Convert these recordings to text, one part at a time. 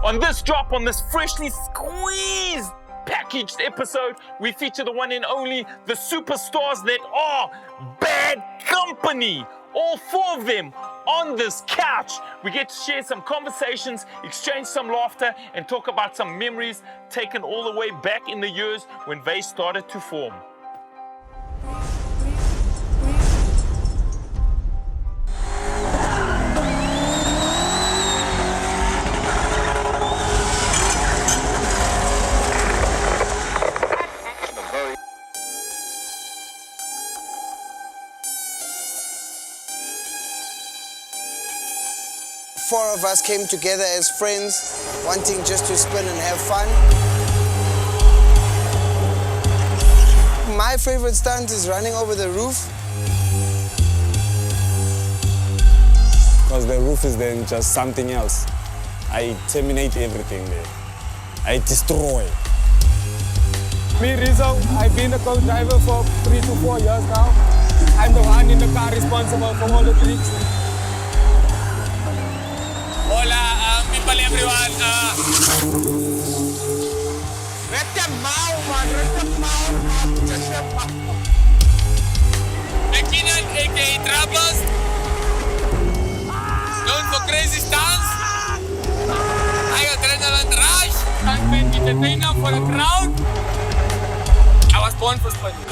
On this drop, on this freshly squeezed, packaged episode, we feature the one and only, the superstars that are Bad Company. All four of them on this couch. We get to share some conversations, exchange some laughter, and talk about some memories taken all the way back in the years when they started to form. Four of us came together as friends, wanting just to spin and have fun. My favorite stunt is running over the roof. Because the roof is then just something else. I terminate everything there. I destroy. Me, Rizzo, I've been a co-driver for 3 to 4 years now. I'm the one in the car responsible for all the tricks. Hola, people everyone. McKinnon, aka Troubles. Known for crazy stunts. I adrenaline rush. Stuntman entertainer for the crowd. I was born for spinning.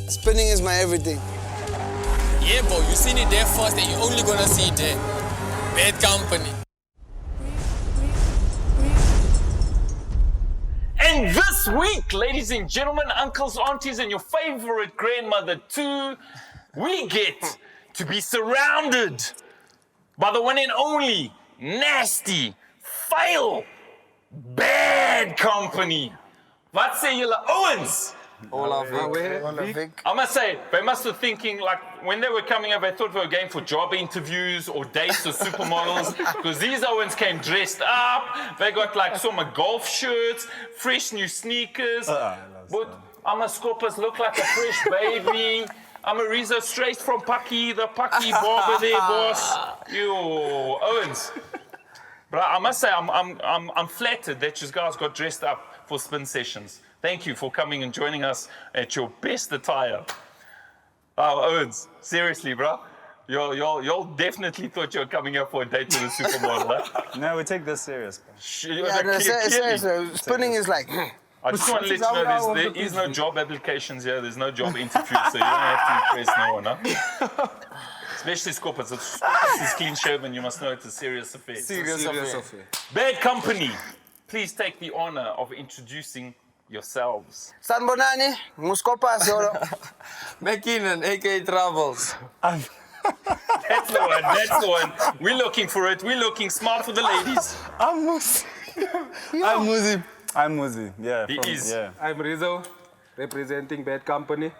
Spinning is my everything. Yeah, bro, you seen it there first and you're only gonna see it there. Bad Company. And this week, ladies and gentlemen, uncles, aunties, and your favorite grandmother too, we get to be surrounded by the one and only nasty, fail, Bad Company. Wat sê julle ouens? Hola, Vic. I must say, they must have thinking, like, when they were coming up, they thought they were going for job interviews or dates or supermodels, because these Owens came dressed up, they got like some golf shirts, fresh new sneakers, but Amascopas look like a fresh baby. Amariza straight from Paki, the Paki barber there, boss. Yo, Owens. But I must say, I'm flattered that you guys got dressed up for spin sessions. Thank you for coming and joining us at your best attire. Oh, Owens, seriously, bro. Y'all definitely thought you were coming up for a date with a supermodel, huh? No, we take this serious. Seriously, spinning is like... I just want to let you know there is no job applications here. There's no job interviews, so you don't have to impress no one, huh? Especially Scorpions. Scorpions is clean shaven. You must know it's a serious affair. Serious affair. Bad Company, please take the honor of introducing yourselves. Sanbonani, Muscopas, McKinnon, aka Troubles. That's the one. We're looking for it. We're looking smart for the ladies. I'm Muzi. Yeah. He is. Yeah. I'm Rizzo, representing Bad Company.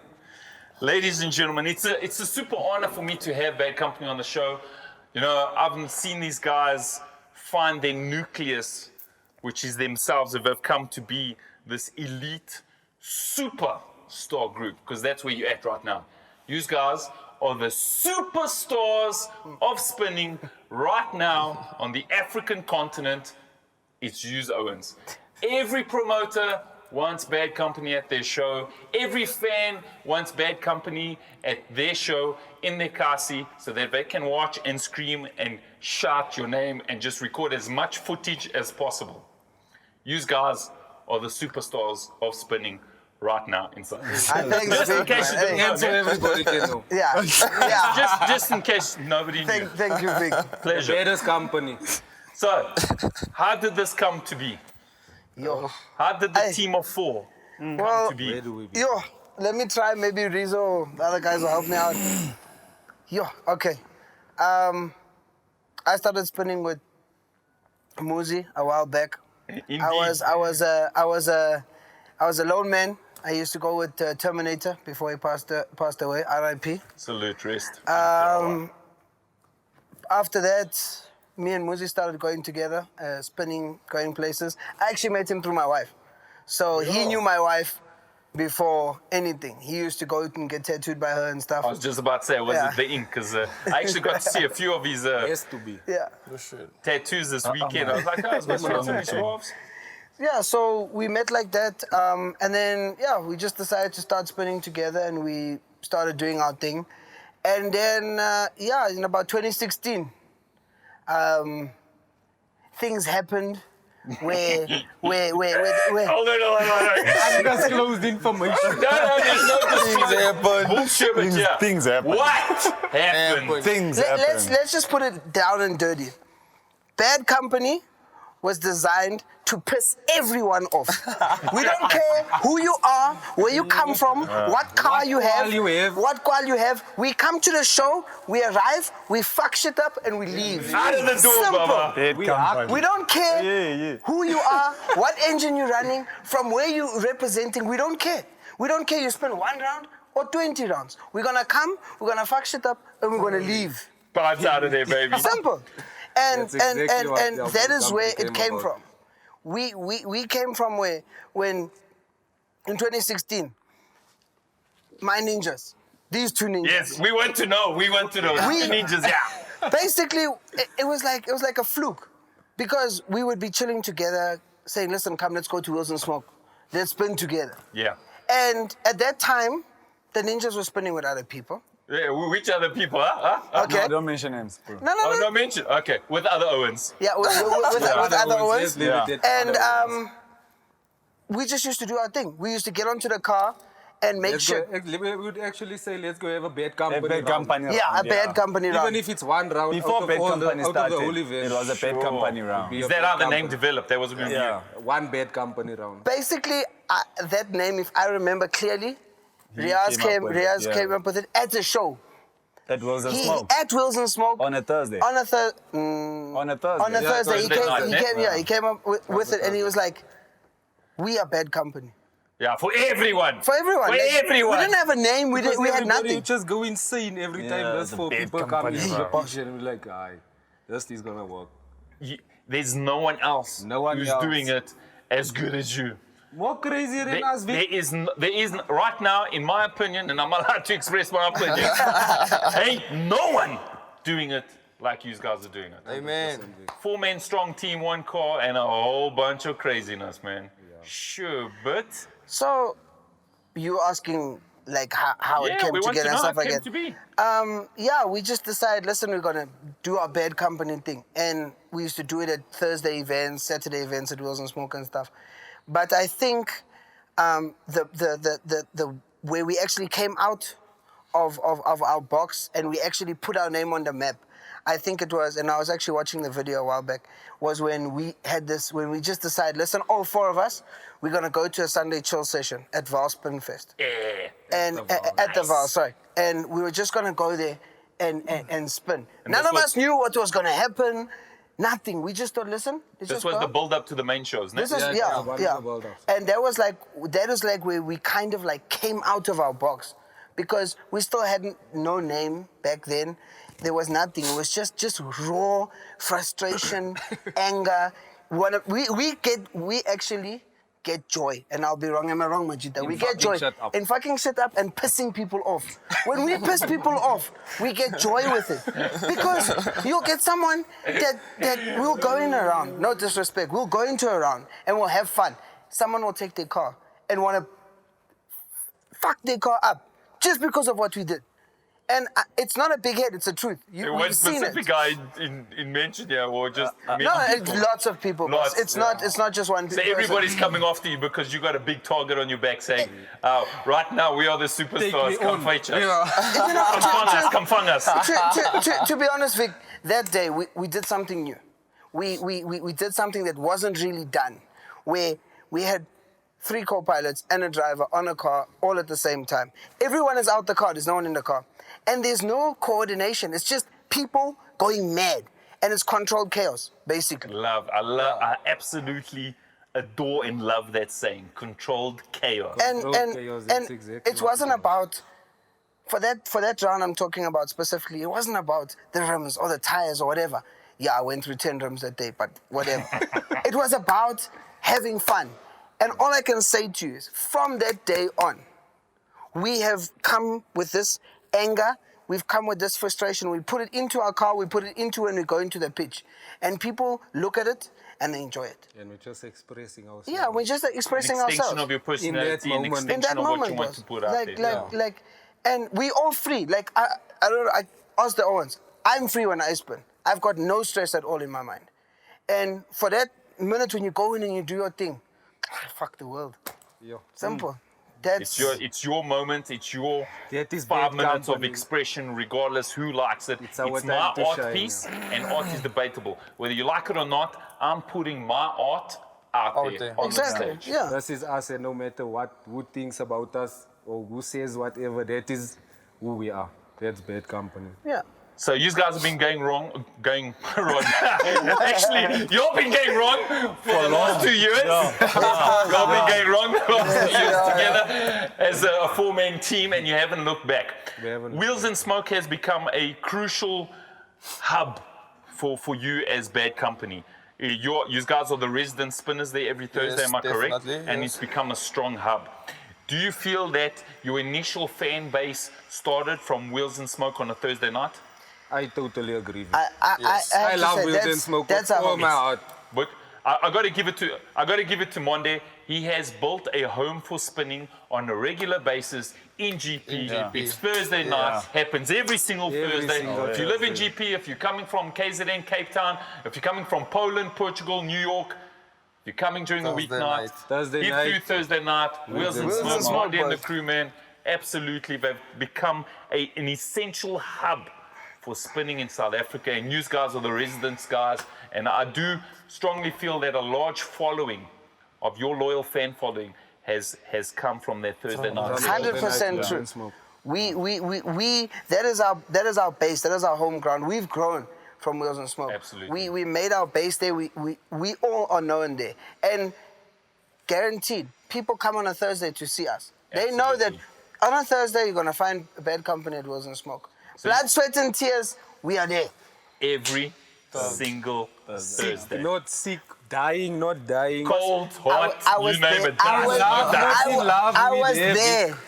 Ladies and gentlemen, it's a super honor for me to have Bad Company on the show. You know, I've seen these guys find their nucleus, which is themselves, if they've come to be this elite superstar group, because that's where you're at right now. You guys are the superstars of spinning right now on the African continent. It's you, Owens. Every promoter wants Bad Company at their show. Every fan wants Bad Company at their show in their car seat so that they can watch and scream and shout your name and just record as much footage as possible. You guys are the superstars of spinning right now in South Africa. Just in case you didn't know. So everybody can know. Yeah. Just in case nobody knew. Thank you, Vic. Pleasure. Baddest Company. So, how did this come to be? How did the team of four come to be? Let me try. Maybe Rizzo, the other guys will help me out. Okay. I started spinning with Muzi a while back. Indeed. I was a lone man. I used to go with Terminator before he passed away. R.I.P. Salute, rest. After that, me and Muzi started going together, spinning, going places. I actually met him through my wife. So he knew my wife before anything. He used to go and get tattooed by her and stuff. I was just about to say, was Yeah. it the ink? Because I actually got to see a few of his Has to be. Yeah. tattoos this weekend. I was like, oh, it's got some nice scarves. Yeah, so we met like that, and then we just decided to start spinning together, and we started doing our thing, and then in about 2016, things happened where Hold on. Undisclosed information. No, there's no happen. bullshit, but yeah. Things happen. What happened? Things happen. let's just put it down and dirty. Bad Company was designed to piss everyone off. We don't care who you are, where you come from, what car you have, what qual you have. We come to the show, we arrive, we fuck shit up, and we leave. Out of the door, Simple. Baba. Bad company. We don't care who you are, what engine you're running, from where you're representing. We don't care. We don't care you spend 1 round or 20 rounds. We're gonna come, we're gonna fuck shit up, and we're gonna leave. Vibes out of there, baby. Simple. And That's exactly what and the that is company where it came came about. from. We came from where when in 2016, my ninjas, these two ninjas. Yes, we want to know. We- Ninjas, yeah. Basically, it was like a fluke, because we would be chilling together, saying, "Listen, come, let's go to Wheels and Smoke, let's spin together." Yeah. And at that time, the ninjas were spinning with other people. Yeah, which other people, huh? Okay. No, don't mention names, bro. No. Oh, no mention. Okay, with other Owens. Yeah, with other Owens. Yeah. And we just used to do our thing. We used to get onto the car and make sure. We would actually say, let's go have a bad A company. bad round. company Yeah, a round, bad company round. Even if it's 1 round. Before out of bad all company the, out started, of the whole event. it was a bad company round. Be Is a that bad how the name company. developed? That was when Yeah. 1 bad company round. Basically, that name, if I remember clearly, Riaz came up with it, yeah. came up with it at the show. That was a smoke. At Wheels and Smoke. On a Thursday. On a Thursday. On a Thursday. On a Yeah, Thursday. Thursday night, He came up with it, and he was like, "We are Bad Company." Yeah, for everyone. For everyone. For Like, everyone. We didn't have a name. We had Everybody nothing. would just go insane every time Yeah, just the for bad people company coming in the round. picture and we're like, aye, this is gonna work. There's no one else No one who's else. doing it as good as you. More crazier than us, Vic. There is right now, in my opinion, and I'm allowed to express my opinion, ain't no one doing it like you guys are doing it. Amen. 4 men strong team, 1 car, and a whole bunch of craziness, man. Sure, but So, you asking like how it yeah, came we want to together know and how stuff it like came that. to be. We just decided, listen, we're gonna do our Bad Company thing, and we used to do it at Thursday events, Saturday events at Wheels and Smoke and stuff. But I think the where we actually came out of our box and we actually put our name on the map, I think it was, and I was actually watching the video a while back, was when we had this, when we just decided, listen, all 4 of us, we're gonna go to a Sunday chill session at Val Spin Fest. Yeah. And at the Val, sorry. And we were just gonna go there and spin. None this of was- us knew what was gonna happen. Nothing. We just thought, listen. let's This just was go. the build up to the main shows, no? This is Yeah, one of the build-ups. And that is like where we kind of like came out of our box, because we still had no name back then. There was nothing. It was just raw frustration, anger. We actually get joy, and I'll be wrong. Am I wrong, Majida? We get fucking joy shit up. in fucking shit up and pissing people off. When we piss people off, we get joy with it, because you'll get someone that we'll go in a round. No disrespect. We'll go into a round and we'll have fun. Someone will take their car and want to fuck their car up just because of what we did. And it's not a big head, it's the truth. One We've seen specific it. guy in mention here, or just many No, people? it's lots of people. boss. Lots, It's not just one So person. everybody's coming after you because you got a big target on your back saying, right now we are the superstars, come fight us. You know, Come fang us. to be honest, Vic, that day we did something new. We did something that wasn't really done, where we had 3 co-pilots and a driver on a car all at the same time. Everyone is out the car, there's no one in the car. And there's no coordination, it's just people going mad. And it's controlled chaos, basically. I absolutely adore and love that saying, controlled chaos. And Controlled chaos, that's exactly it what wasn't it is. about, for that round I'm talking about specifically, it wasn't about the rims or the tires or whatever. Yeah, I went through 10 rims that day, but whatever. It was about having fun. And all I can say to you is, from that day on, we have come with this anger, we've come with this frustration, we put it into our car, we put it into when we go into the pitch. And people look at it and they enjoy it. And we're just expressing ourselves. Yeah, we're just expressing An extension ourselves. of your personality, an moment. In that extension of what moment, you want boss. to put out there. And we all free. Like, I don't know, I asked the Owens, I'm free when I spin. I've got no stress at all in my mind. And for that minute when you go in and you do your thing, fuck the world. Yeah. Simple. That's It's your moment. It's your That is 5 bad minutes of company. expression, regardless who likes it. It's our my time to art shine, piece, and art is debatable. Whether you like it or not, I'm putting my art out there on exactly. the stage. Yeah. This is us, and no matter who thinks about us or who says whatever, that is who we are. That's Bad Company. Yeah. So you guys have been going wrong. Actually, you've been going wrong for the last 2 years. You've been going wrong the last 2 years together as a four-man team, and you haven't looked back. We haven't. Wheels and Smoke has become a crucial hub for you as Bad Company. You guys are the resident spinners there every Thursday, am I correct? definitely, And yes. it's become a strong hub. Do you feel that your initial fan base started from Wheels and Smoke on a Thursday night? I totally agree with I have I to love say, Wheels and that's- Smoke That's with our all my heart. But I got to give it to Monde. He has built a home for spinning on a regular basis in GP. It's Thursday night, happens every single Every Thursday. single If you live in GP, if you're coming from KZN, Cape Town, if you're coming from Poland, Portugal, New York, if you're coming during the Thursday weeknight, night. Thursday hit night. through Thursday night, Wheels and Wheels and Smoke, Smoke, Monde and the boys. crew, man. Absolutely, they've become an essential hub for spinning in South Africa, and you guys are the residents, guys. And I do strongly feel that a large following of your loyal fan following has come from that Thursday night. 100% true. Smoke. We that is our base, that is our home ground. We've grown from Wheels and Smoke. Absolutely. We made our base there. We all are known there. And guaranteed, people come on a Thursday to see us. They know that Absolutely. on a Thursday you're gonna find a Bad Company at Wheels and Smoke. Blood, sweat and tears, we are there. Every single Thursday. Not sick, dying, not dying. Cold, hot, I was you name there. it. I was, Dust, Not in love I with was them. there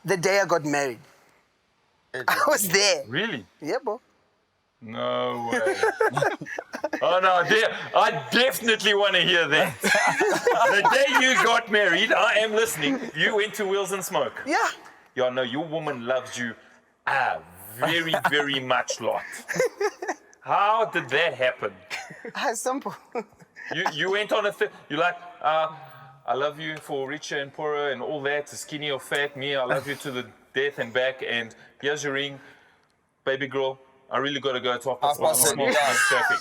the day I got married. I was there. Really? Yeah, bro. No way. Oh no, I definitely want to hear that. The day you got married, I am listening. You went to Wheels and Smoke. Yeah. Yeah, no, your woman loves you a very, very much lot. How did that happen? Simple. You went on you're like, I love you for richer and poorer and all that, skinny or fat, me, I love you to the death and back, and here's your ring, baby girl. I really got to go to Half past I need to miss traffic.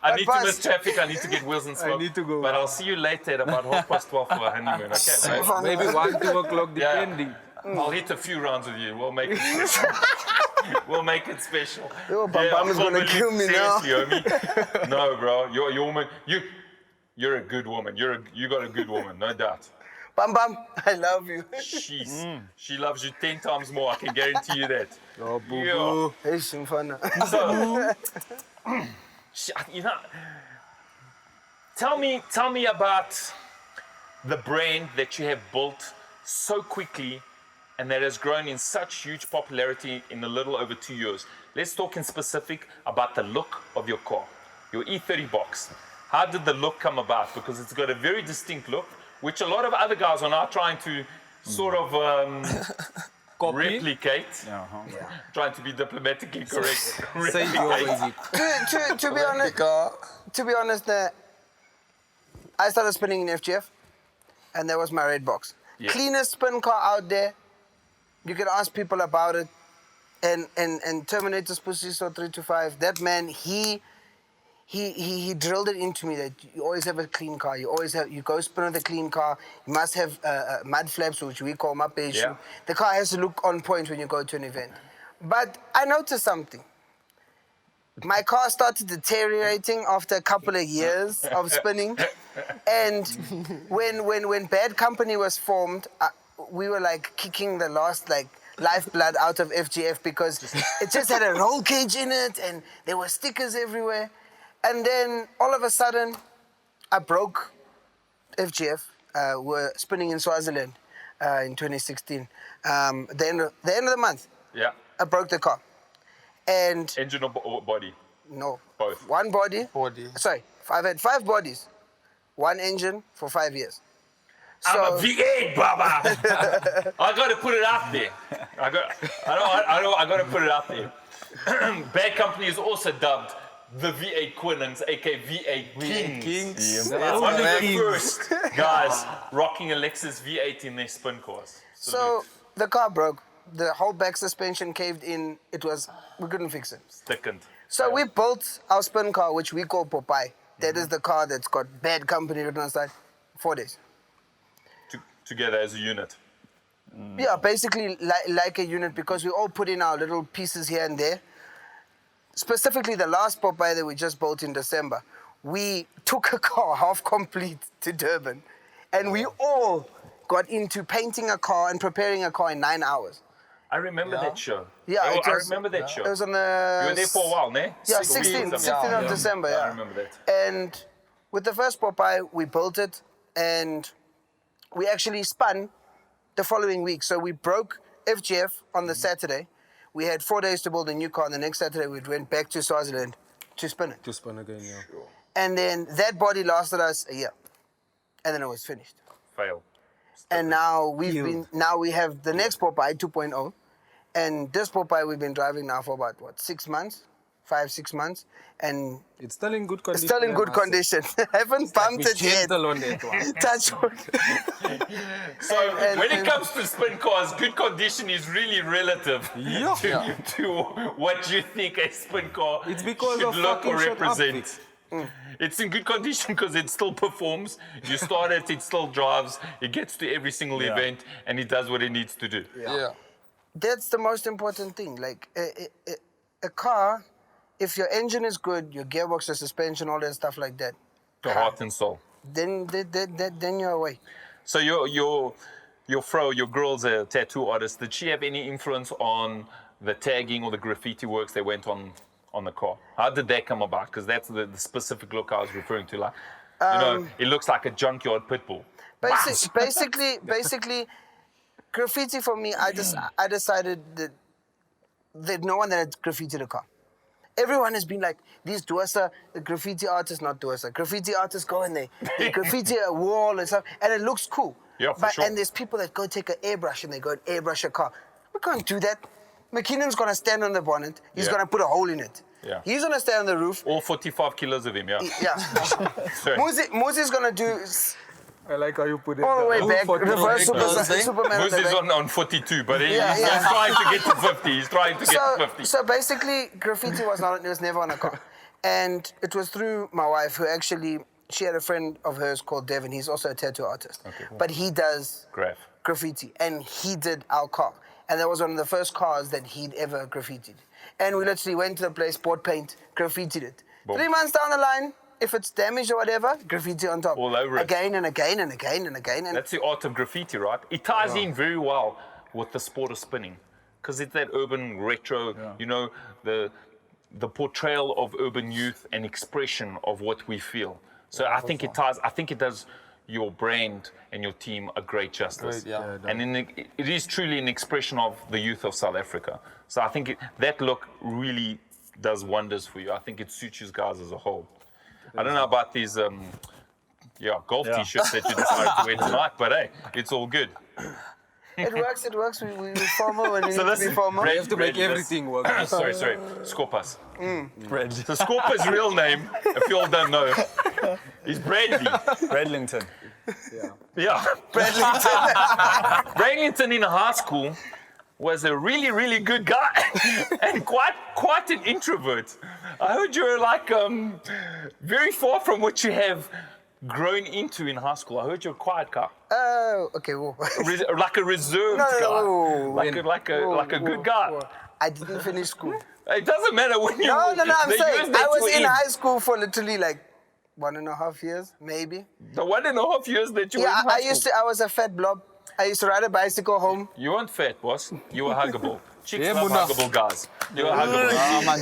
I need to miss traffic. I need to get Wheels and Smoke. need to go. But I'll see you later at about 12:30 for a honeymoon. Okay, babe? Maybe 1, 2 o'clock, Yeah. depending. I'll hit a few rounds with you. We'll make it special. We'll make it special. Yo, Bam is gonna kill me now. Seriously, homie. No, bro. You're a woman. You're a good woman. You got a good woman, no doubt. Bam Bam, I love you. She loves you 10 times more. I can guarantee you that. Oh, boo Yeah. boo. Hey, Shimfana. So, you know, tell me about the brand that you have built so quickly and that has grown in such huge popularity in a little over 2 years. Let's talk in specific about the look of your car, your E30 box. How did the look come about? Because it's got a very distinct look, which a lot of other guys are now trying to sort of replicate. Trying to be diplomatically correct. Say your Replicate. basic. To be honest, I started spinning in FGF, and that was my red box. Yeah. Cleanest spin car out there. You can ask people about it. And Terminator's Pussy So 325. That man, he drilled it into me that you always have a clean car. You go spin with a clean car. You must have mud flaps, which we call mapeju. Yeah. The car has to look on point when you go to an event. But I noticed something. My car started deteriorating after a couple of years of spinning. And when Bad Company was formed, we were like kicking the last lifeblood out of FGF because it just had a roll cage in it and there were stickers everywhere. And then all of a sudden, I broke FGF. were spinning in Swaziland in 2016. The end of the month, Yeah. I broke the car. And Engine or body? no, Both. one body. Body. Sorry, I've had 5 bodies, 1 engine for 5 years. I'm a V8, Baba. I gotta put it out there. I gotta put it out there. Bad Company is also dubbed the V8 Quinnans, aka V8 Kings. One of the first guys rocking a Lexus V8 in their spin cars. So the car broke. The whole back suspension caved in. We couldn't fix it. Thickened. So we built our spin car, which we call Popeye. That is the car that's got Bad Company written on the side. 4 days. Together as a unit. Yeah, basically like a unit, because we all put in our little pieces here and there. Specifically, the last Popeye that we just built in December, we took a car half complete to Durban, and we all got into painting a car and preparing a car in 9 hours. I remember that show. Yeah, Oh, it I was- remember that show. It was on the... You were there for a while, ne? Yeah, 16 16th of December, yeah. I remember that. And with the first Popeye, we built it, and we actually spun the following week. So we broke FGF on the Saturday. We had 4 days to build a new car, and the next Saturday we went back to Swaziland to spin it. To spin again, yeah. And then that body lasted us a year, and then it was finished. Fail. And now we have the next Popeye 2.0, and this Popeye we've been driving now for about 6 months, 5-6 months, and It's still in good condition. it's still in good condition. I haven't bumped it yet. Gentle on that one. Touch wood. So when it comes to spin cars, good condition is really relative to what you think a spin car It's because should of look fucking or shit represent. outfits. It's in good condition because it still performs. You start it, it still drives. It gets to every single event, and it does what it needs to do. Yeah. That's the most important thing. Like a car, if your engine is good, your gearbox, your suspension, all that stuff like that, To heart and soul. then you're away. So your girl's a tattoo artist. Did she have any influence on the tagging or the graffiti works that went on the car? How did that come about? Because that's the specific look I was referring to. Like, it looks like a junkyard pit bull. Basically, graffiti for me, I decided that no one that had graffitied a car. Everyone has been like, these Duasa, the graffiti artists, not Duasa, graffiti artists go in there, they graffiti a wall and stuff, and it looks cool. Yeah, for sure. And there's people that go take an airbrush and they go and airbrush a car. We can't do that. McKinnon's gonna stand on the bonnet, he's gonna put a hole in it. Yeah. He's gonna stand on the roof. All 45 kilos of him, yeah. Yeah. Sorry. Muzi's gonna do I like how you put it. all the way back, reverse Superman. Moose on the is back. on 42, but he's Yeah. trying to get to 50. He's trying to get to 50. So basically, graffiti was never on a car. And it was through my wife, who actually, she had a friend of hers called Devin. He's also a tattoo artist. Okay. But he does graffiti, and he did our car. And that was one of the first cars that he'd ever graffitied. And we literally went to the place, bought paint, graffitied it. Boom. 3 months down the line, if it's damaged or whatever, graffiti on top. All over it. Again and again and again and again. And That's the art of graffiti, right? It ties in very well with the sport of spinning, because it's that urban retro, the portrayal of urban youth and expression of what we feel. So I think it ties. I think it does your brand and your team a great justice. And it is truly an expression of the youth of South Africa. So I think that look really does wonders for you. I think it suits you guys as a whole. I don't know about these golf t-shirts that you decided to wear tonight, but hey, it's all good. it works. We formal when we So need this to be is formal. You have to make everything work. Sorry. Scorpas. So Scorpa's real name, if you all don't know, is Bradley. Bradlington. Yeah. Bradlington in high school was a really, really good guy and quite an introvert. I heard you were like very far from what you have grown into in high school. I heard you're a quiet guy. Oh, okay. Whoa. Like a reserved No, guy. whoa. Like a good guy. Whoa. I didn't finish school. It doesn't matter when you. No, I'm the saying years that I was you in were high school for literally like 1.5 years, maybe. The 1.5 years that you were in Yeah, high school. I was a fat blob. I used to ride a bicycle home. You weren't fat, boss. You were huggable. Chicks Yeah, love Muna. huggable guys. You were huggable.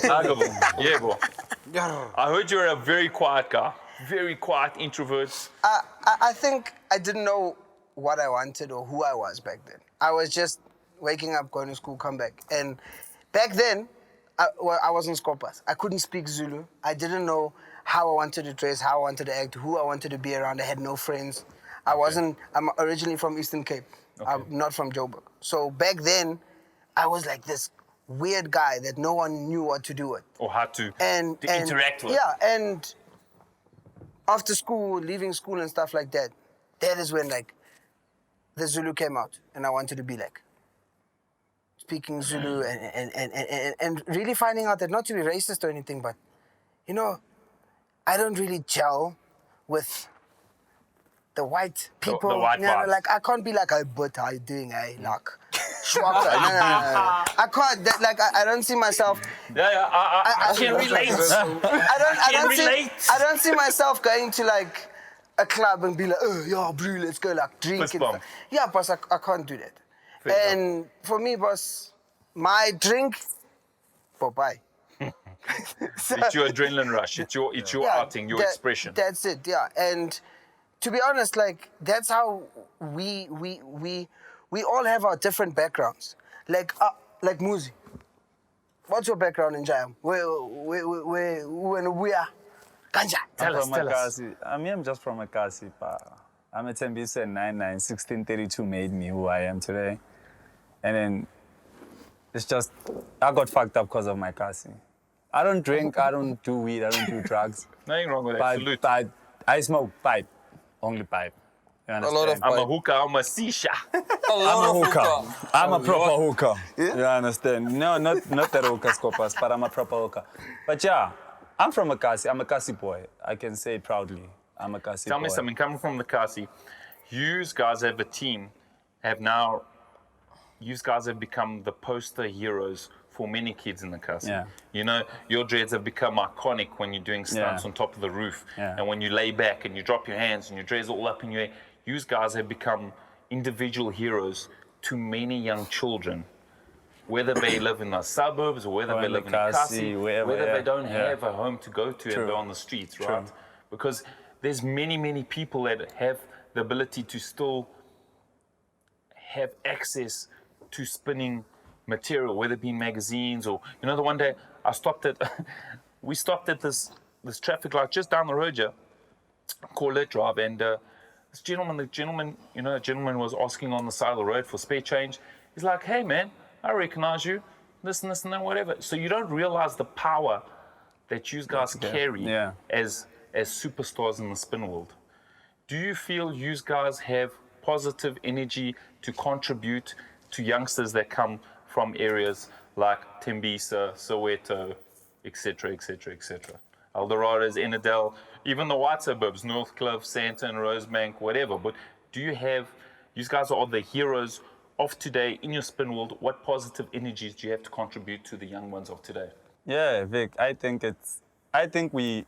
Huggable. Yeah, bro. I heard you were a very quiet guy. very quiet introverts. I think I didn't know what I wanted or who I was back then. I was just waking up, going to school, come back. And back then, I was in Skopas. I couldn't speak Zulu. I didn't know how I wanted to dress, how I wanted to act, who I wanted to be around. I had no friends. I'm originally from Eastern Cape. I'm not from Joburg. So back then, I was like this weird guy that no one knew what to do with. Or how to interact with. Yeah, and after school, leaving school and stuff like that, that is when like the Zulu came out, and I wanted to be like speaking Zulu and really finding out that not to be racist or anything, but you know, I don't really gel with the white people. The white vibes. Like I can't be like, hey, but how you doing? Hey, like, schwapper. No. I can't. I don't see myself. I can relate. I don't see myself going to like a club and be like, oh, yeah, bro, let's go like drink Fist and bump. stuff. Yeah, boss, I can't do that. Fair And for me, boss, my drink, bye. It's your adrenaline rush. It's your outing, your expression. That's it, yeah. And to be honest, like that's how we all have our different backgrounds. Like Muzi. What's your background in Jam? We are. Kanja. Tell us. I'm just from Makasi, pa. I'm a Tembisa 99, 1632 made me who I am today. And then it's just, I got fucked up because of my Kasi. I don't drink, I don't do weed, I don't do drugs. Nothing wrong with that. Salute. But I smoke pipe, only pipe. You understand? lot of I'm a hookah, I'm a sisha. I'm a hookah. I'm a proper hookah. You understand? No, not the hookah scopas, but I'm a proper hookah. But yeah, I'm from Makasi. I'm a Kasi boy. I can say it proudly. I'm a Kasi boy. Tell me something, coming from the Kasi, you guys have a team, you guys have become the poster heroes for many kids in the Kasi. Yeah. You know, your dreads have become iconic when you're doing stunts Yeah. on top of the roof. Yeah. And when you lay back and you drop your hands and your dreads all up in your hair. You guys have become individual heroes to many young children, whether they live in the suburbs or whether Or they in live the in the Kasi, Kasi, wherever, whether yeah. they don't Yeah. have a home to go to and True. they're on the streets, True. right? Because there's many people that have the ability to still have access to spinning material, whether it be in magazines or, you know, the one day we stopped at this traffic light just down the road here, Corlet Drive, and the gentleman was asking on the side of the road for spare change. He's like, hey man, I recognize you, this and that, whatever. So you don't realize the power that you guys carry Yeah. as superstars in the spin world. Do you feel you guys have positive energy to contribute to youngsters that come from areas like Tembisa, Soweto, etc., Eldorado's, Enidale, even the white suburbs, Northcliffe, Sandton, Rosebank, whatever. But do you guys are the heroes of today in your spin world. What positive energies do you have to contribute to the young ones of today? Yeah, Vic, I think we,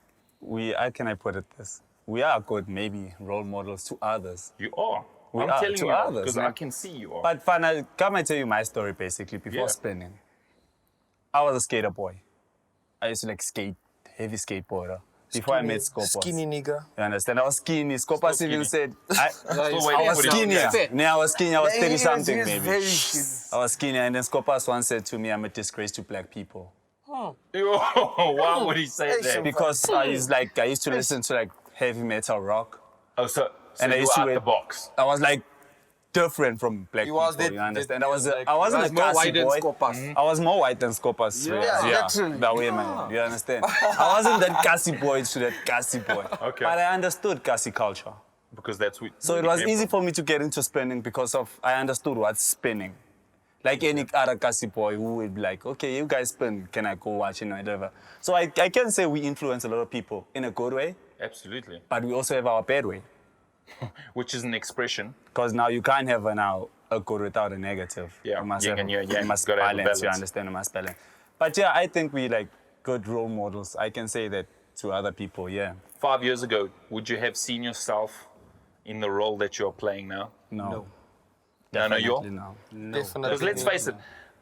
how can I put it this? We are good, maybe, role models to others. You are. We I'm are telling to you others, because man. I can see you are. But finally, come and tell you my story, basically, before Yeah. spinning. I was a skater boy. I used to like skate, heavy skateboarder. Before I met Skopas. Skinny nigga. You understand? I was skinny. Skopas Still even skinny. said, I was skinnier. I was skinny. I was 30-something, He was maybe. very skinny. I was skinny, and then Skopas once said to me, I'm a disgrace to black people. Why would he say that? Because I used to listen to like heavy metal rock. Oh, so And I you used were to out wear- the box. I was like different from black people, was you understand? that- I wasn't like, a you was more Kasi white than boy. Skopas. I was more white than Skopas. Yeah, literally. that way, man. You understand? I wasn't that Kasi boy to that Kasi boy. Okay. But I understood Kasi culture. Because that's what. So it was easy for me to get into spinning because of I understood what's spinning. Like any other Kasi boy who would be like, okay, you guys spin, can I go watch it or whatever? So I can say we influence a lot of people in a good way, Absolutely. but we also have our bad way. Which is an expression. Because now you can't have a good without a negative. Yeah, You must, yin have, and yang, you must gotta have a balance, you balance. understand, you must balance. But yeah, I think we like good role models. I can say that to other people, yeah. 5 years ago, would you have seen yourself in the role that you're playing now? No. No, you're. Definitely no. Definitely. Because let's face it,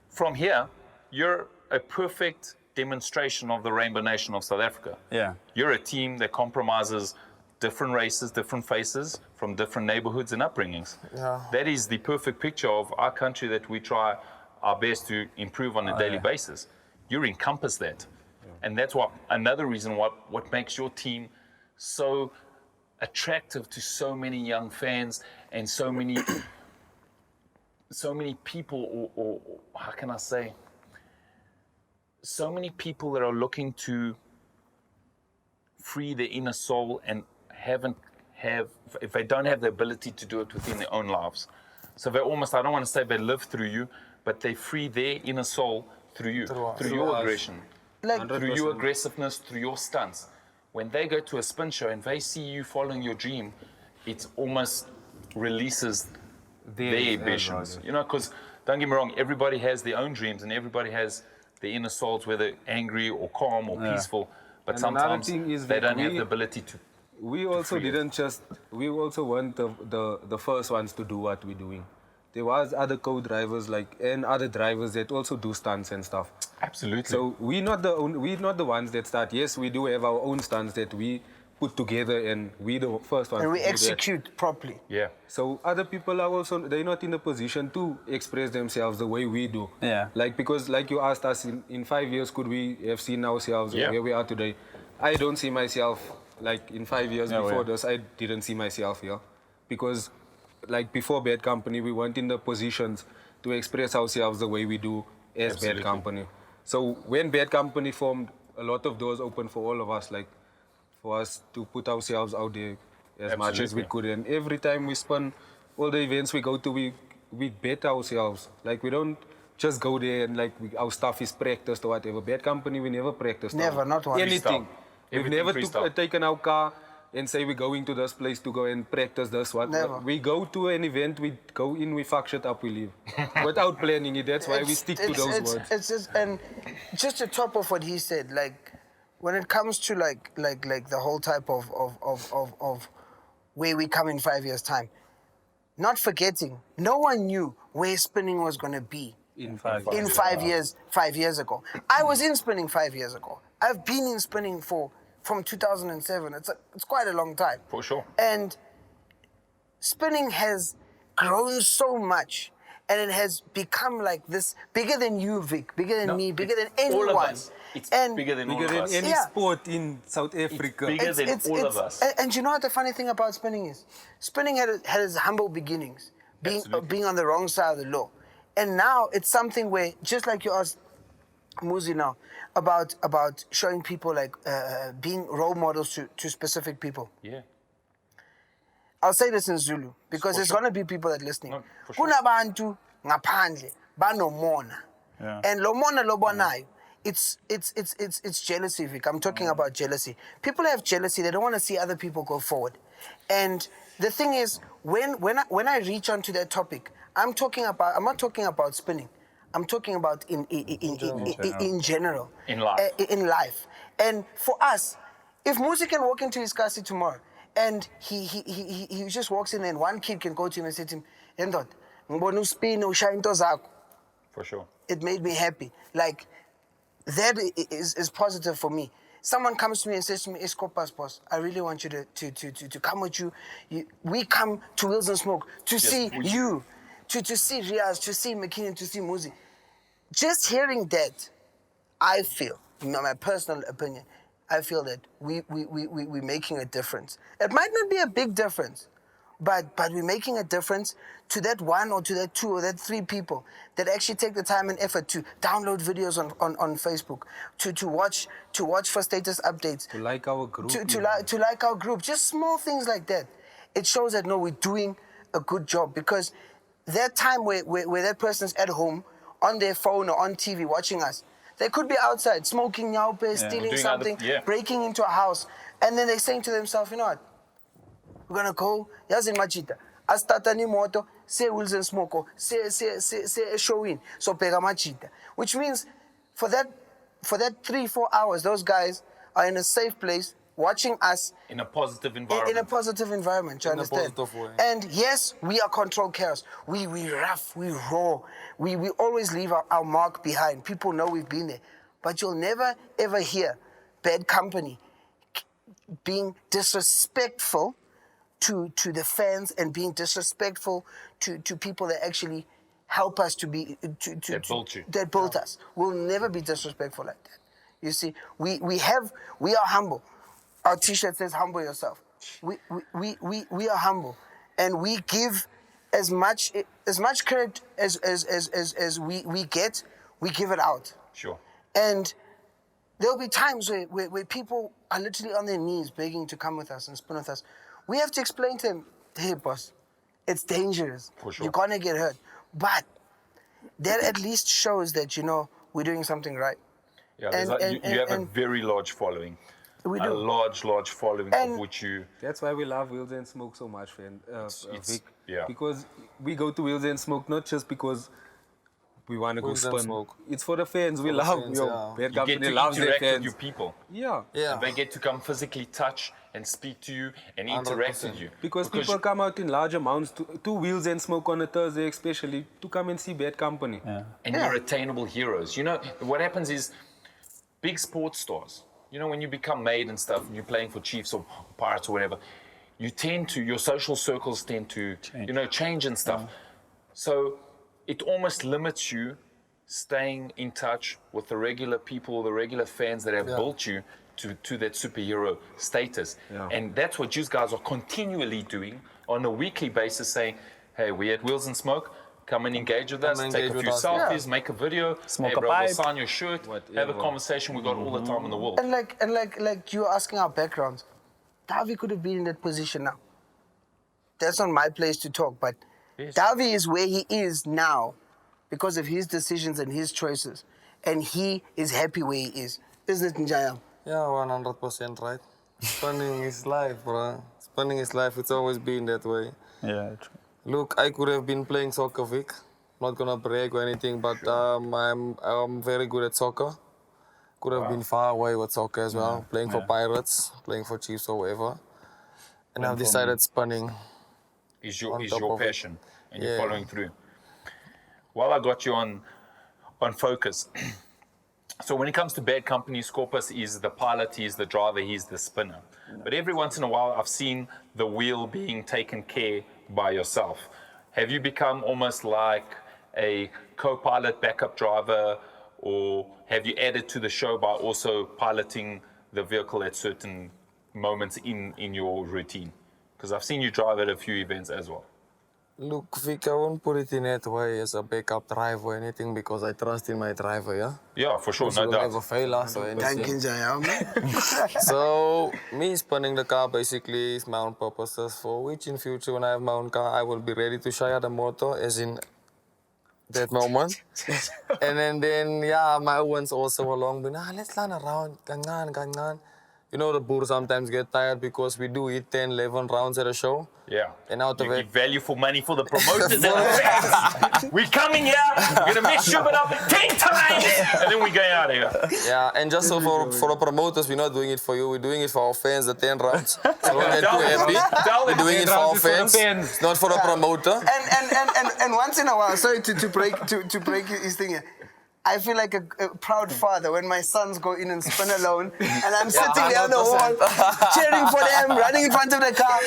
from here, you're a perfect demonstration of the Rainbow Nation of South Africa. Yeah. You're a team that compromises different races, different faces from different neighborhoods and upbringings. Yeah. That is the perfect picture of our country that we try our best to improve on a daily basis. You encompass that. And that's what another reason what makes your team so attractive to so many young fans and so many people, or how can I say, so many people that are looking to free their inner soul and if they don't have the ability to do it within their own lives. So they almost, I don't want to say they live through you, but they free their inner soul through you, through your aggression, through your aggressiveness, through your stunts. When they go to a spin show and they see you following your dream, it almost releases their ambitions. You know, because don't get me wrong, everybody has their own dreams and everybody has their inner souls, whether angry or calm or peaceful. But And sometimes another thing is they that don't have the ability to. We also free it. didn't just, we also weren't the first ones to do what we're doing. There was other co-drivers and other drivers that also do stunts and stuff. Absolutely. So we're not the ones that start. Yes, we do have our own stunts that we put together and we the first ones And we to do that. execute properly. yeah. So other people are also, they're not in a position to express themselves the way we do. Yeah. Because you asked us, in 5 years, could we have seen ourselves Yeah. where we are today? I don't see myself, in 5 years before this, I didn't see myself here. Because, before Bad Company, we weren't in the positions to express ourselves the way we do as Absolutely. Bad Company. So when Bad Company formed, a lot of doors opened for all of us, for us to put ourselves out there as much as we Absolutely. could. And every time we spun, all the events we go to, we bet ourselves. We don't just go there and our stuff is practiced or whatever. Bad Company, we never practiced. Never, not once. Anything. We've Everything never freestyle. taken our car and say we're going to this place to go and practice this one. Never. We go to an event, we go in, we fuck shit up, we leave. Without planning it. That's why we stick to those words. It's just, and just to top of what he said, when it comes to the whole type of where we come in 5 years' time, not forgetting, no one knew where spinning was gonna be In 5 in 5 years. 5 years ago, I was in spinning 5 years ago. I've been in spinning from 2007. It's quite a long time. For sure. And spinning has grown so much, and it has become this bigger than you, Vic, bigger than me, bigger than anyone. All of us. It's bigger than all Bigger of than us. any Yeah. sport in South Africa. bigger than all of us. And you know what the funny thing about spinning is? Spinning had its humble beginnings, being on the wrong side of the law. And now it's something where, just like you asked Muzi now, about showing people being role models to specific people. Yeah. I'll say this in Zulu because there's gonna be people that are listening. No, for sure. Kunabantu ngaphandle banomona. Yeah. And lo mona lo bonayo, it's jealousy, Vic. I'm talking about jealousy. People have jealousy. They don't want to see other people go forward. And the thing is, when I reach onto that topic, I'm not talking about spinning. I'm talking about in general. In life. In life. And for us, if Muzi can walk into his castle tomorrow and he just walks in and one kid can go to him and say to him, Endot, ngibona uspin ushaya into zakho. For sure. It made me happy. That is positive for me. Someone comes to me and says to me, Escopas, boss, I really want you to come with you. We come to Wheels and Smoke to see you, to see Riaz, to see McKinnon, to see Muzi. Just hearing that, I feel, in my personal opinion, I feel that we're making a difference. It might not be a big difference, but we're making a difference to that one or to that two or that three people that actually take the time and effort to download videos on Facebook, to watch for status updates, To like our group. to like our group, just small things like that. It shows that we're doing a good job, because that time where that person's at home on their phone or on TV watching us, they could be outside smoking nyaupe, stealing Doing something, breaking into a house, and then they're saying to themselves, you know what? We're gonna go, yazi machita. Astata ni moto, say Wheels and Smoke, say show in, so pega machita. Which means for that 3-4 hours, those guys are in a safe place watching us In a positive environment. in a positive environment, you understand? positive way. And yes, we are control chaos. We rough, we raw. We always leave our mark behind. People know we've been there. but you'll never ever hear Bad Company being disrespectful to the fans and being disrespectful to people that actually help us to be That built you. that built us. We'll never be disrespectful like that. You see, we are humble. Our T-shirt says "Humble yourself." We are humble, and we give as much credit as we get. We give it out. Sure. And there'll be times where people are literally on their knees begging to come with us and spin with us. We have to explain to them, hey, boss, it's dangerous. For sure. You're going to get hurt. But that at least shows that, we're doing something right. Yeah, And- you have a and- very large following. We A do. large following And- of which you... That's why we love Wheels and Smoke so much, Vic. yeah. Because we go to Wheels and Smoke not just because we want to go Wheels and spin. Smoke. It's for the fans. We For the love fans, yo. yeah. Bad You get Company to loves their interact with fans. your people. Yeah. Yeah. They get to come physically touch and speak to you and interact 100%. with you. Because people come out in large amounts to Wheels and Smoke on a Thursday, especially to come and see Bad Company. And you're attainable heroes. What happens is big sports stars, when you become made and stuff and you're playing for Chiefs or Pirates or whatever, your social circles tend to, change and stuff. So it almost limits you staying in touch with the regular people, the regular fans that have built you to that superhero status. Yeah. And that's what you guys are continually doing on a weekly basis, saying, hey, we're at Wheels and Smoke, come and engage with us, and take engage a with few us, selfies, make a video, Smoke hey a bro, we'll pipe. sign your shirt, have a Whatever. conversation, we got all the time in the world. And like you were asking our backgrounds, Davi could have been in that position now. That's not my place to talk, but Yes. Davi is where he is now because of his decisions and his choices. And he is happy where he is. Isn't it, Njayam? Yeah, 100% right. Spinning is life, bro. Spinning is life. It's always been that way. Yeah, true. Look, I could have been playing soccer, Vic. Not gonna brag or anything, but I'm very good at soccer. Could have been far away with soccer as well, playing for Pirates, playing for Chiefs or whatever. And I've decided spinning. Is on your top of it. passion, and you're Yeah. following through. While I got you on focus, so when it comes to Bad Company, Scorpus is the pilot, he's the driver, he's the spinner. But every once in a while, I've seen the wheel being taken care by yourself. Have you become almost like a co-pilot, backup driver, or have you added to the show by also piloting the vehicle at certain moments in your routine? Because I've seen you drive at a few events as well. Look, Vic, I won't put it in that way as a backup driver or anything because I trust in my driver, yeah? Yeah, for sure, So no will doubt. never fail us or Thank anything. you, Njayam. So, me spinning the car basically is my own purposes for which in future when I have my own car, I will be ready to share the motor as in that moment. And then my ones also along, but let's run around, gangan. The boer sometimes get tired because we do hit 10, 11 rounds at a show. Yeah. And out of you it, give value for money for the promoters and the fans. We coming here, we're gonna mix it up 10 times, and then we go out of here. yeah, and just so for the promoters, we're not doing it for you, we're doing it for our fans, the 10 rounds. So don't get too happy. Tell them. We're doing it for our fans, it's not for the promoter. And once in a while, sorry to break his thing here. I feel like a proud father when my sons go in and spin alone, and I'm sitting there on the wall, cheering for them, running in front of the car.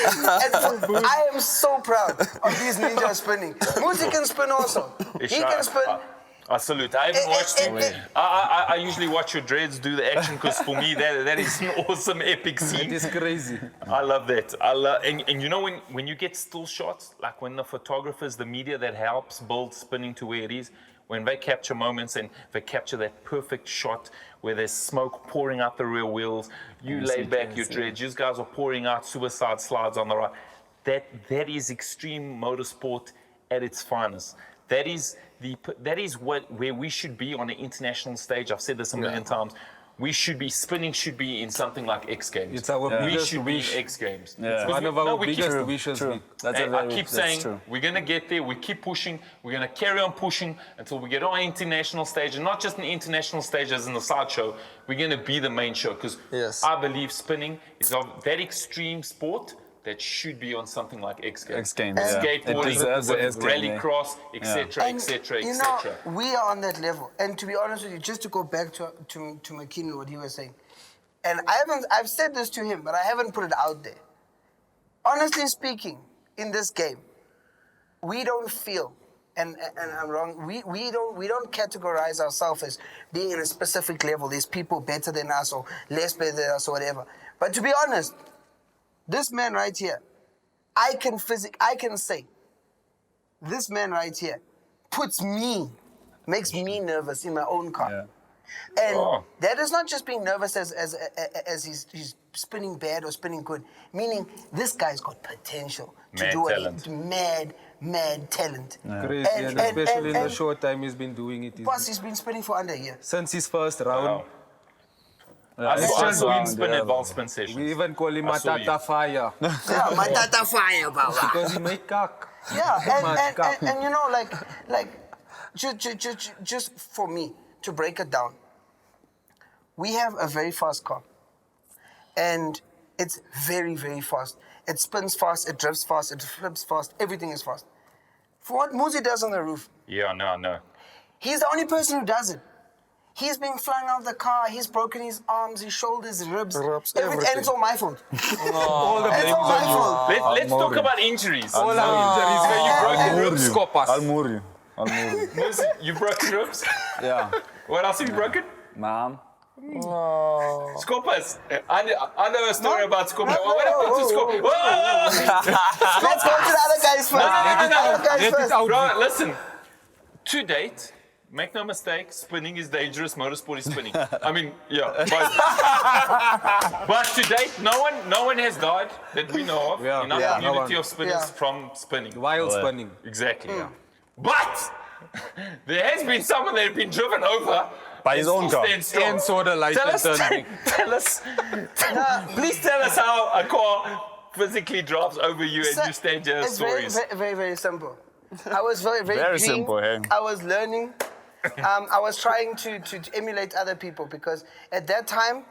And I am so proud of these ninjas spinning. Muzi can spin also. He can spin. I salute. I haven't watched it. I usually watch your dreads do the action because for me that is an awesome epic scene. It is crazy. I love that. And when you get still shots, like when the photographers, the media that helps build spinning to where it is, when they capture moments and they capture that perfect shot where there's smoke pouring out the rear wheels, you lay back your dreads, you guys are pouring out suicide slides on the right. That is extreme motorsport at its finest. That is where we should be on an international stage. I've said this a million times. Spinning should be in something like X Games. It's our We biggest should wish. be in X Games. Yeah. One of our biggest wishes. True. Vic. That's Hey, I keep that's saying true. we're going to get there. We keep pushing. We're going to carry on pushing until we get on an international stage, and not just an international stage as in the sideshow. We're going to be the main show because Yes. I believe spinning is of that extreme sport that should be on something like X Games. X Games, yeah. It deserves Skateboarding, the X with Games, rallycross, etc., And, etc., you know, etc. we are on that level. And to be honest with you, just to go back to McKinley, what he was saying, and I've said this to him, but I haven't put it out there. Honestly speaking, in this game, we don't feel, and I'm wrong, we don't categorize ourselves as being in a specific level. There's people better than us or less better than us or whatever. But to be honest, this man right here, I can say, this man right here makes me nervous in my own car. Yeah. And that is not just being nervous as he's spinning bad or spinning good, meaning this guy's got potential to Mad do talent. mad talent. Crazy, and especially in the short time he's been doing it. Plus, he's been spinning for under a year. Since his first round, I It's saw just him round, spin yeah. advanced spin sessions. we even call him I saw you. Matata Fire Yeah, my tata fire, baba. because he made cock. Yeah, Cock. and you know, like, just for me to break it down, we have a very fast car, and it's very, very fast. It spins fast, it drifts fast, it flips fast, everything is fast. For what Muzi does on the roof, Yeah, no. he's the only person who does it. He's been flung out of the car, he's broken his arms, his shoulders, his ribs, everything. And it's all my fault. All the It's blame all my on you. fault. Let's talk about injuries. All our injuries where you broke your ribs, Scopas. I'll move you. Moses, you broken ribs? Yeah. What else have you broken? Mom. Scopas. I know a story about Scopas. What happened to Scopas? Let's go to the other guys first. Other guys Get it first. out. Bro, listen. To date, make no mistake, spinning is dangerous. Motorsport is spinning. I mean, yeah. But to date, no one has died that we know of Yeah, in our yeah, no community one. of spinners Yeah. from spinning. Wild spinning. Exactly. But there has been someone that has been driven over By his own car. And saw the light Tell and us, turned. please tell us how a car physically drives over you and you stand here It's very, stories. very, very, very simple. I was very, very, Very green. simple, hey? I was learning. I was trying to emulate other people because at that time,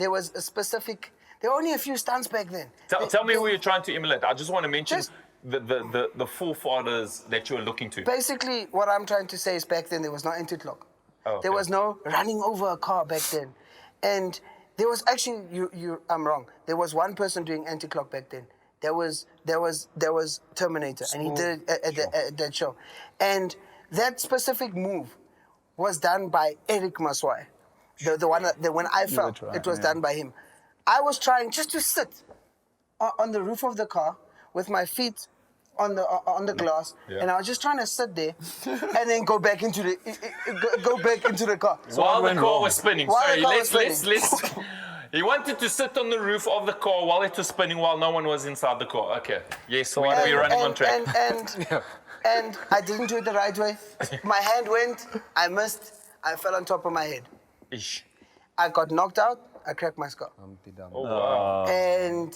there was a specific. There were only a few stunts back then. Tell me who you're trying to emulate. I just want to mention Just- the forefathers that you're looking to. Basically, what I'm trying to say is back then there was no anti-clock. Oh, There okay. was no running over a car back then, and there was actually I'm wrong. There was one person doing anti-clock back then. There was Terminator, and he did it at that show, and that specific move was done by Eric Maswai, the one that when I fell, try, it was yeah. done by him. I was trying just to sit on the roof of the car with my feet on the glass, Yeah. and I was just trying to sit there and then go back into the car. While the went car wrong? was spinning. While the Sorry, car let's. was He wanted to sit on the roof of the car while it was spinning while no one was inside the car. Okay. Yes, we're running on track. And I didn't do it the right way. My hand went, I missed, I fell on top of my head. Ish. I got knocked out, I cracked my skull. Oh, wow. And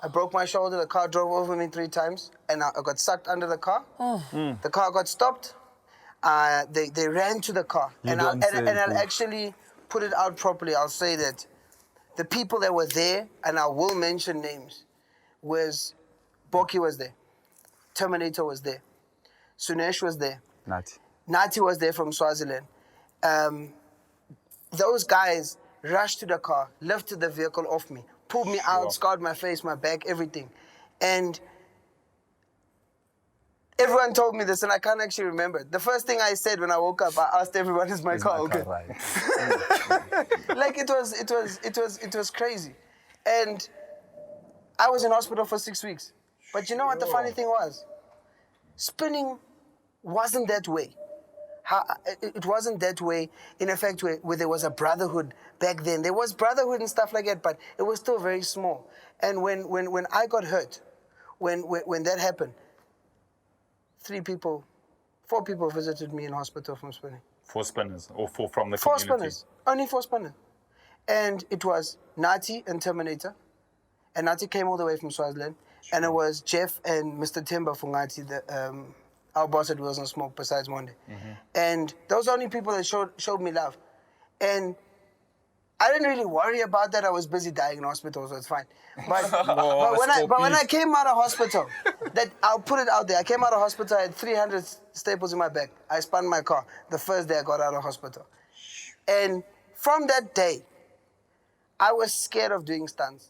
I broke my shoulder, the car drove over me 3 times, and I got sucked under the car. The car got stopped. They ran to the car. And I'll actually put it out properly. I'll say that the people that were there, and I will mention names, was Boki was there, Terminator was there, Sunesh was there, Nati was there from Swaziland. Those guys rushed to the car, lifted the vehicle off me, pulled me out, scarred my face, my back, everything. And everyone told me this, and I can't actually remember. The first thing I said when I woke up, I asked everyone, "Is my car okay?" Like it was crazy, and I was in hospital for 6 weeks. But you know what the funny thing was? Spinning wasn't that way. It wasn't that way in effect where there was a brotherhood back then. There was brotherhood and stuff like that, but it was still very small. And when I got hurt, when that happened, 4 people visited me in hospital from spinning. 4 spinners or 4 from the 4 community. spinners, only 4 spinners. And it was Nati and Terminator. And Nati came all the way from Swaziland. And it was Jeff and Mr. Timber from Nati, our boss at Wheels and Smoke, besides Monday. And those are the only people that showed me love. And I didn't really worry about that. I was busy dying in hospital, so it's fine. But, when I came out of hospital, I'll put it out there. I came out of hospital, I had 300 staples in my back. I spun my car the first day I got out of hospital. And from that day, I was scared of doing stunts.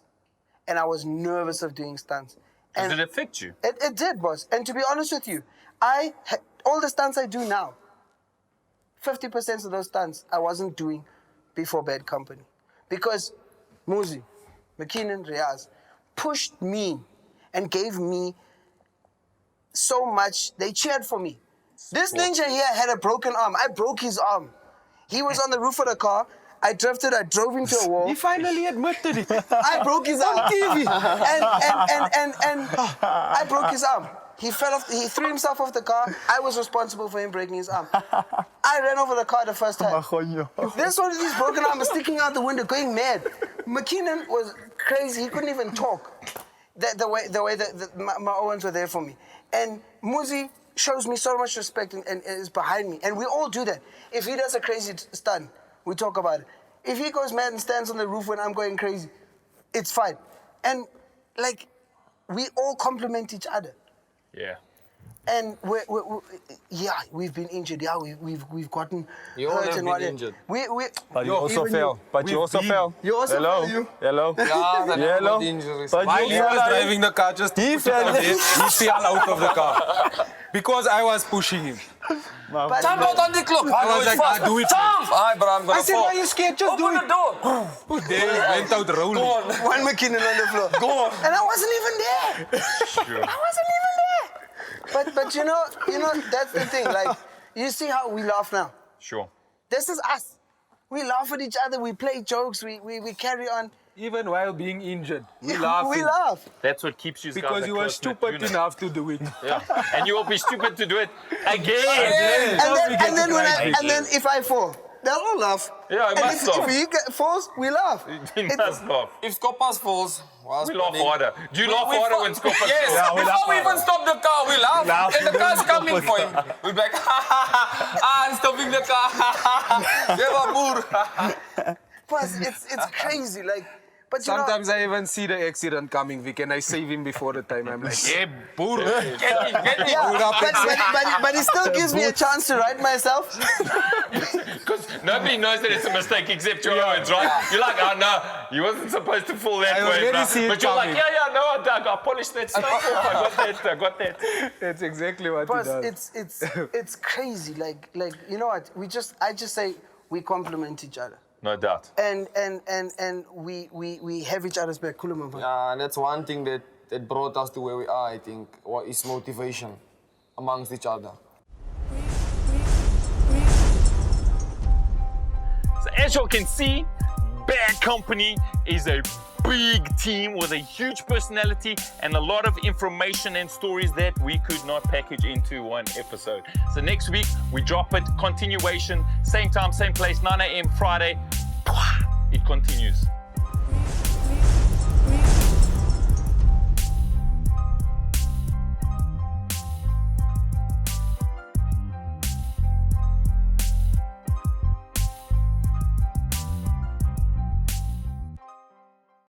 And I was nervous of doing stunts. And did it affect you? It did, boss. And to be honest with you, all the stunts I do now, 50% of those stunts I wasn't doing before Bad Company. Because Muzi, McKinnon, Riaz pushed me and gave me so much. They cheered for me. This ninja here had a broken arm. I broke his arm. He was on the roof of the car. I drove into a wall. He finally admitted it. I broke his arm. On TV. And I broke his arm. He fell off. He threw himself off the car. I was responsible for him breaking his arm. I ran over the car the first time. This one of these broken arms was sticking out the window, going mad. McKinnon was crazy. He couldn't even talk. The way that my Owens were there for me. And Muzi shows me so much respect and is behind me. And we all do that. If he does a crazy stunt, we talk about it. If he goes mad and stands on the roof when I'm going crazy, it's fine. And like, we all compliment each other. Yeah. And we've been injured. Yeah, we've gotten You all hurt have and been whatever. injured. But you also fell. But you also fell. You also Hello? fell, you. Hello? Yeah, that Yellow. injuries. But While you he was fell. driving the car, just He put it fell. on him, he fell out of the car. Because I was pushing him. But Jump out on the clock. I was like, do it. Jump! Alright, bro, I'm gonna I said, fall. why are you scared? Just do Open it. the door. There he went out rolling. Go on. one McKinnon on the floor. Go on. And I wasn't even there. Sure. I wasn't even there. But you know, that's the thing. Like, you see how we laugh now. Sure. This is us. We laugh at each other. We play jokes. We carry on. Even while being injured, we laugh. We laugh. That's what keeps you guys Because a you were close-knit stupid unit. enough to do it. Yeah. And you will be stupid to do it again. And then if I fall, they'll all laugh. Yeah, and must laugh. if he falls, we laugh. You must laugh. If Skopas falls, We laugh harder. Do you laugh harder when Skopas Yes, falls? we laugh before we even stop the car, we laugh. And the car's coming for him. We're like, I'm stopping the car. Plus, it's crazy. Like, but you know, Sometimes I even see the accident coming, Vic, and I save him before the time. I'm like, Yeah, boer. Get it. yeah, but it still gives me a chance to write myself. Because nobody knows that it's a mistake except your Owens, right? You're like, oh no, he wasn't supposed to fall that I way, already bro. see it But you're like, coming. yeah, no, Doug, I polished that stuff off. I got that. that's exactly what he Plus, does. it's crazy. Like you know what? I just say we compliment each other. No doubt. And we have each other's back. Cool, man. Yeah, and that's one thing that brought us to where we are, I think, what is motivation amongst each other. So as you can see, Bad Company is a big team with a huge personality and a lot of information and stories that we could not package into one episode. So next week we drop it, continuation, same time, same place, 9 a.m. Friday. It continues.